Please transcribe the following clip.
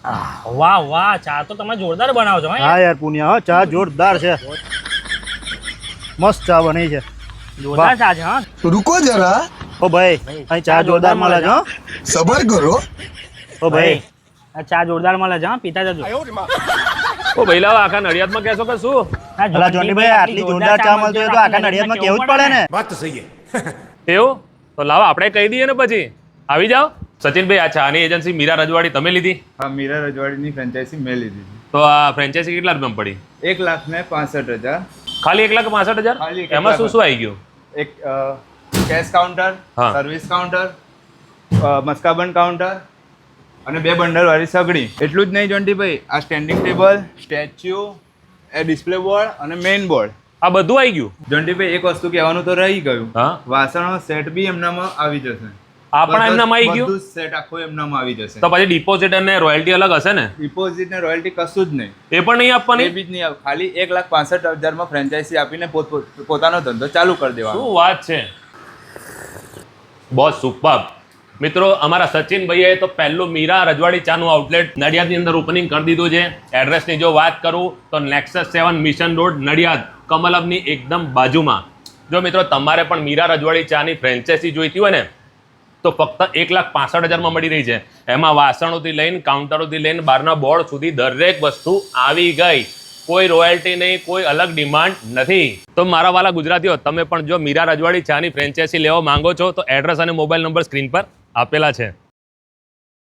વાહ વાહ, ચા તો તમે જોરદાર બનાવો છો. હા યાર પુનિયા, હા ચા જોરદાર છે, મસ્ત ચા બની છે. જોરદાર ચા છે. હા रुको जरा, ઓ ભાઈ અહીં ચા જોરદાર મળે છે. सबर करो। ઓ ભાઈ આ ચા જોરદાર મળે છે. હા, પીતા જજો. ઓ ભઈલા આખા નડિયાદમાં કહેશો કે શું? અલા જોનીભાઈ આટલી જોરદાર ચા મળતી હોય તો આખા નડિયાદમાં કેવું જ પડે ને. बात तो सही है। એવું તો લાવો આપણે કહી દઈએ ને પછી આવી જાઓ. સચિનભાઈ આ ચાની એજન્સી મીરા રજવાડી તમે લીધી? હા, મીરા રજવાડીની ફ્રેન્ચાઇઝી મેં લીધી તો આ ફ્રેન્ચાઇઝી કેટલા રૂપિયામાં પડી? હતી 1,65,000. ખાલી 1,65,000? ખાલી 1,65,000. એમાં શું શું આવી ગયું? એક કેશ કાઉન્ટર, હા. સર્વિસ કાઉન્ટર, મસ્કાબન કાઉન્ટર અને 2 બંડલ વાળી સગડી. એટલું જ નહીં જોન્ટીભાઈ, આ સ્ટેન્ડિંગ ટેબલ, સ્ટેચ્યુ, એ ડિસ્પ્લે બોર્ડ અને મેઇન બોર્ડ. આ બધું આવી ગયું? જોન્ટીભાઈ એક વસ્તુ કહેવાનું તો રહી ગયું, હા. વાસણનો સેટ બી એમનામાં આવી જશે. આ પણ એમનામાં આવી ગયું? બધું સેટ આખું એમનામાં આવી જશે. તો પછી ડિપોઝિટ અને રોયલ્ટી અલગ હશે ને? ડિપોઝિટ ને રોયલ્ટી કશું જ નહીં. એ પણ નહીં એ આપવાની? બી જ નહીં આવે. ખાલી 1,65,000 ફ્રેન્ચાઇઝી આપીને પોતાનો ધંધો ચાલુ કરી દેવાનો. શું વાત છે, બહુ સુપર. મિત્રો અમારા સચિનભાઈએ તો પહેલું મીરા રજવાડી ચાનું આઉટલેટ નડિયાદની અંદર ઓપનિંગ કરી દીધું છે. એડ્રેસની જો વાત કરું તો નેક્સસ 7 મિશન રોડ નડિયાદ, કમલમની એકદમ બાજુમાં. જો મિત્રો તમારે પણ મીરા રજવાડી ચાની ફ્રેન્ચાઇઝી જોઈતી હોય ને તો ફક્ત 1,65,000માં મળી રહી છે. એમાં વાસણોથી લઈને કાઉન્ટરોથી લઈને બહારના બોર્ડ સુધી દરેક વસ્તુ આવી ગઈ. કોઈ રોયલ્ટી નહીં, કોઈ અલગ ડિમાન્ડ નથી. તો મારા વાલા ગુજરાતીઓ, તમે પણ જો મીરા રજવાડી ચાની ફ્રેન્ચાઇઝી લેવા માંગો છો તો એડ્રેસ અને મોબાઈલ નંબર સ્ક્રીન પર આપેલા છે.